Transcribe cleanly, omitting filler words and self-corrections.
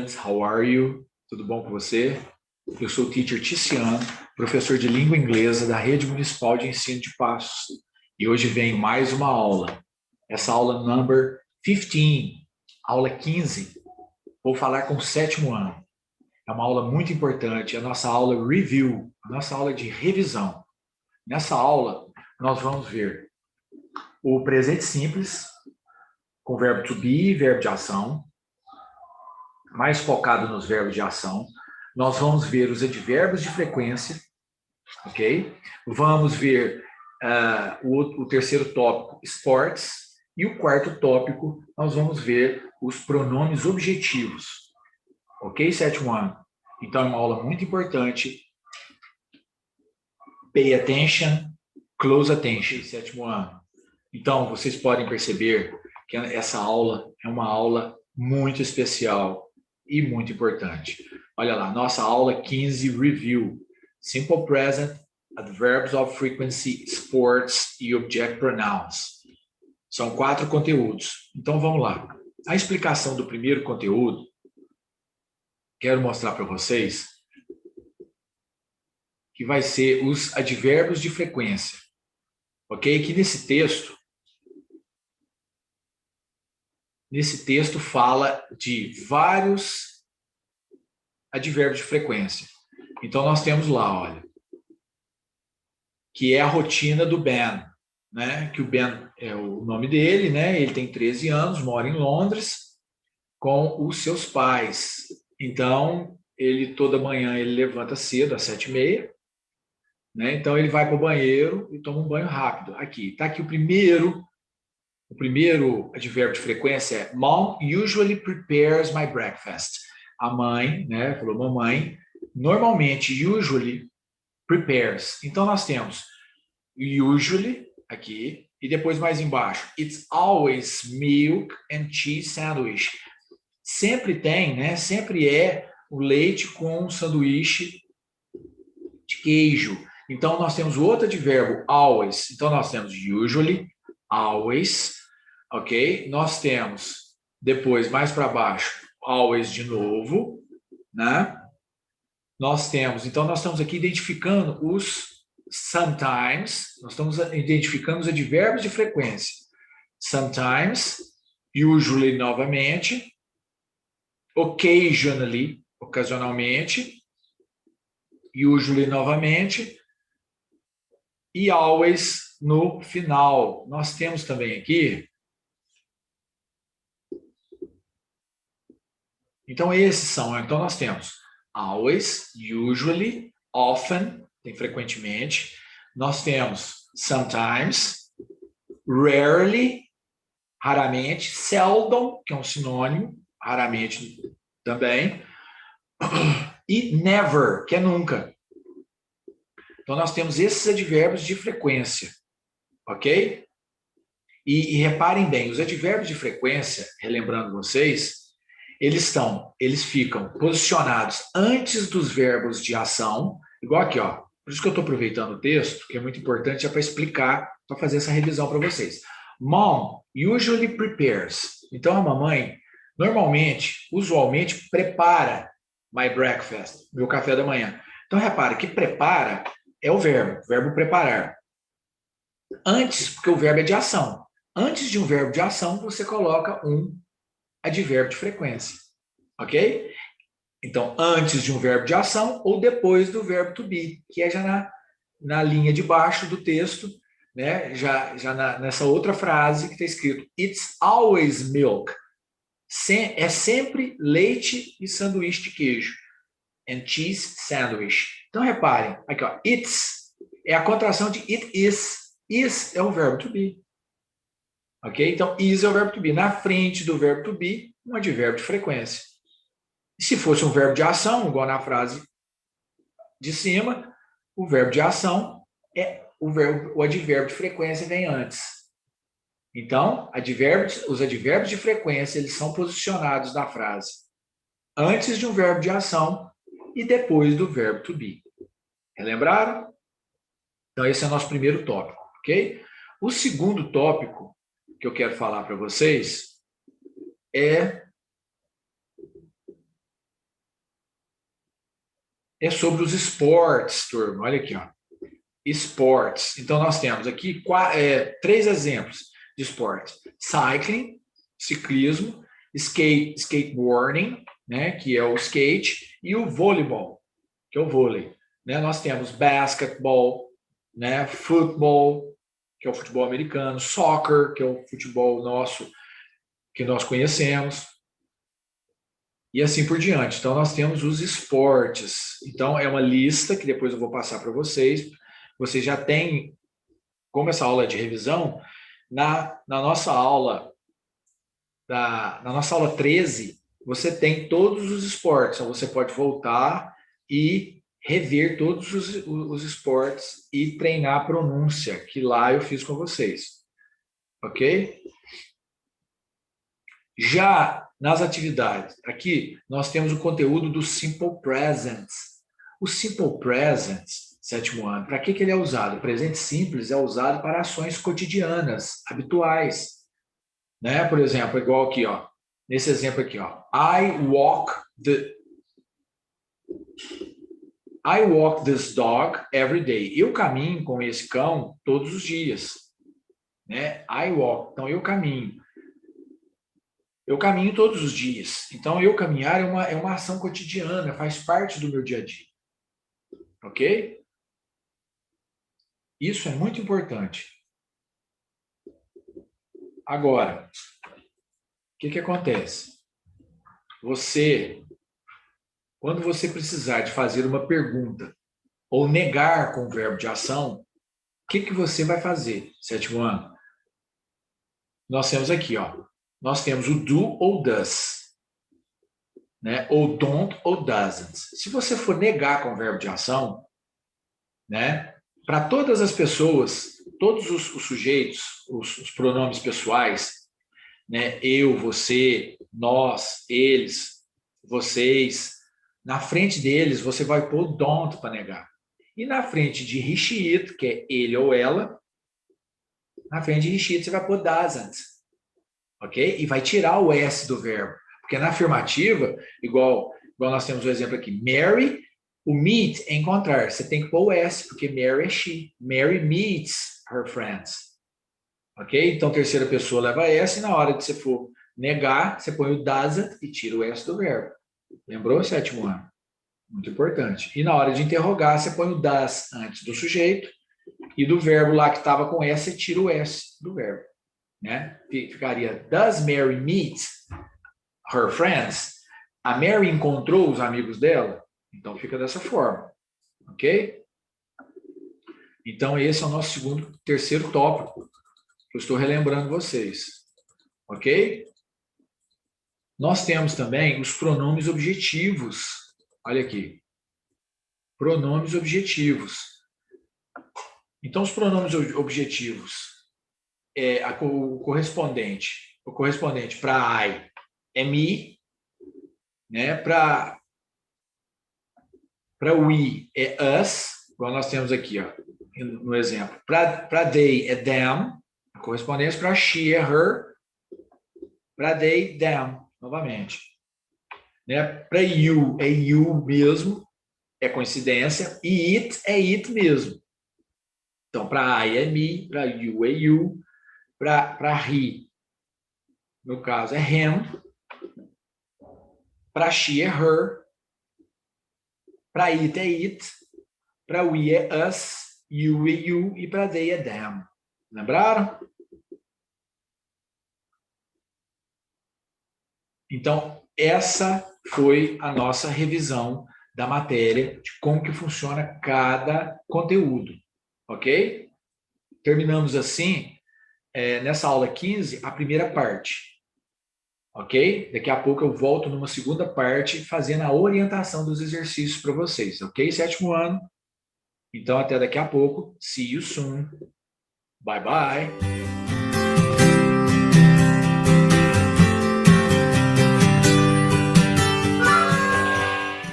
students, how are you? Tudo bom com você? Eu sou o teacher Ticiano, professor de língua inglesa da Rede Municipal de Ensino de Passos. E hoje vem mais uma aula. Essa aula number 15, aula 15. Vou falar com o sétimo ano. É uma aula muito importante, é a nossa aula review, a nossa aula de revisão. Nessa aula, nós vamos ver o presente simples, com verbo to be e verbo de ação, mais focado nos verbos de ação. Nós vamos ver os advérbios de frequência, ok? Vamos ver o terceiro tópico, sports, e o quarto tópico, nós vamos ver os pronomes objetivos, ok, sétimo ano? Então, é uma aula muito importante. Pay attention, close attention, sétimo ano. Então, vocês podem perceber que essa aula é uma aula muito especial e muito importante. Olha lá, nossa aula 15, review. Simple present, adverbs of frequency, sports e object pronouns. São 4 conteúdos. Então, vamos lá. A explicação do primeiro conteúdo, quero mostrar para vocês, que vai ser os advérbios de frequência. Ok? Que nesse texto fala de vários advérbios de frequência. Então, nós temos lá, olha, que é a rotina do Ben, né? Que o Ben é o nome dele, né? Ele tem 13 anos, mora em Londres com os seus pais. Então, toda manhã ele levanta cedo, às 7h30, né? Então, ele vai para o banheiro e toma um banho rápido. Aqui, tá aqui o primeiro advérbio de frequência é Mom usually prepares my breakfast. A mãe, né, falou mamãe, normalmente, usually, prepares. Então, nós temos usually, aqui, e depois mais embaixo, it's always milk and cheese sandwich. Sempre tem, né, sempre é o leite com um sanduíche de queijo. Então, nós temos o outro advérbio, always. Então, nós temos usually, always, ok? Nós temos, depois, mais para baixo, always de novo, né? Então, nós estamos aqui identificando os sometimes, nós estamos identificando os advérbios de frequência. Sometimes, usually, novamente, occasionally, ocasionalmente, usually, novamente, e always no final. Nós temos também aqui. Então, então nós temos always, usually, often, tem frequentemente. Nós temos sometimes, rarely, raramente, seldom, que é um sinônimo, raramente também, e never, que é nunca. Então, nós temos esses advérbios de frequência, ok? E reparem bem, os advérbios de frequência, relembrando vocês, eles ficam posicionados antes dos verbos de ação, igual aqui, ó. Por isso que eu estou aproveitando o texto, que é muito importante, é para explicar, para fazer essa revisão para vocês. Mom usually prepares. Então, a mamãe, normalmente, usualmente, prepara my breakfast, meu café da manhã. Então, repara que prepara é o verbo preparar. Antes, porque o verbo é de ação. Antes de um verbo de ação, você coloca um advérbio de frequência. Ok? Então, antes de um verbo de ação ou depois do verbo to be, que é já na linha de baixo do texto, né? Nessa outra frase que está escrito it's always milk. É sempre leite e sanduíche de queijo. And cheese sandwich. Então, reparem, aqui, ó, it's é a contração de it is. Is é o verbo to be. Ok? Então, is é o verbo to be. Na frente do verbo to be, um advérbio de frequência. E se fosse um verbo de ação, igual na frase de cima, o verbo de ação o advérbio de frequência vem antes. Então, os advérbios de frequência, eles são posicionados na frase antes de um verbo de ação e depois do verbo to be. Relembraram? Então, esse é o nosso primeiro tópico, ok? O segundo tópico que eu quero falar para vocês é é sobre os esportes, turma. Olha aqui, ó. Esportes. Então, nós temos aqui 3 exemplos de esportes. Cycling, ciclismo, skateboarding, né, que é o skate, e o voleibol, que é o vôlei. Né? Nós temos basketball, né, futebol, que é o futebol americano, soccer, que é o futebol nosso, que nós conhecemos, e assim por diante. Então, nós temos os esportes. Então, é uma lista que depois eu vou passar para vocês. Vocês já têm, como essa aula é de revisão, na nossa aula, na nossa aula 13, você tem todos os esportes. Então, você pode voltar e rever todos os esportes e treinar a pronúncia, que lá eu fiz com vocês. Ok? Já nas atividades, aqui nós temos o conteúdo do Simple Presents. O Simple Presents, sétimo ano, para que ele é usado? O presente simples é usado para ações cotidianas, habituais. Né? Por exemplo, igual aqui, ó, nesse exemplo aqui, ó, I walk this dog every day. Eu caminho com esse cão todos os dias. Né? I walk, então eu caminho. Eu caminho todos os dias. Então, eu caminhar é uma ação cotidiana, faz parte do meu dia a dia. Ok? Isso é muito importante. Agora, o que acontece? Quando você precisar de fazer uma pergunta ou negar com o verbo de ação, o que você vai fazer, sétimo ano? Nós temos aqui, ó. Nós temos o do ou does. Né? Ou don't ou doesn't. Se você for negar com o verbo de ação, né? Para todas as pessoas, todos os sujeitos, os pronomes pessoais, né? Eu, você, nós, eles, vocês, na frente deles você vai pôr don't para negar. E na frente de he, she, it, que é ele ou ela, na frente de he, she, it você vai pôr doesn't. Ok? E vai tirar o S do verbo. Porque na afirmativa, igual nós temos o exemplo aqui, Mary, o meet é encontrar. Você tem que pôr o S, porque Mary é she. Mary meets her friends. Ok? Então, terceira pessoa leva S, e na hora que você for negar, você põe o doesn't e tira o S do verbo. Lembrou, sétimo ano? Muito importante. E na hora de interrogar, você põe o does antes do sujeito, e do verbo lá que estava com S, você tira o S do verbo. Né? Ficaria, does Mary meet her friends? A Mary encontrou os amigos dela? Então fica dessa forma, ok? Então esse é o nosso terceiro tópico que eu estou relembrando vocês, ok? Nós temos também os pronomes objetivos. Olha aqui, pronomes objetivos. Então os pronomes objetivos o correspondente para I é me, né? Para we é us, igual nós temos aqui, ó, no exemplo. Para they é them, a correspondência. Para she é her, para they, them, novamente. Né? Para you é you mesmo, é coincidência, e it é it mesmo. Então, para I é me, para you é you, para he, no caso, é him, para she é her, para it é it, para we é us, you é you, e para they é them. Lembraram? Então, essa foi a nossa revisão da matéria, de como que funciona cada conteúdo, ok? Terminamos assim, nessa aula 15, a primeira parte, ok? Daqui a pouco eu volto numa segunda parte, fazendo a orientação dos exercícios para vocês, ok? Sétimo ano. Então, até daqui a pouco. See you soon. Bye, bye.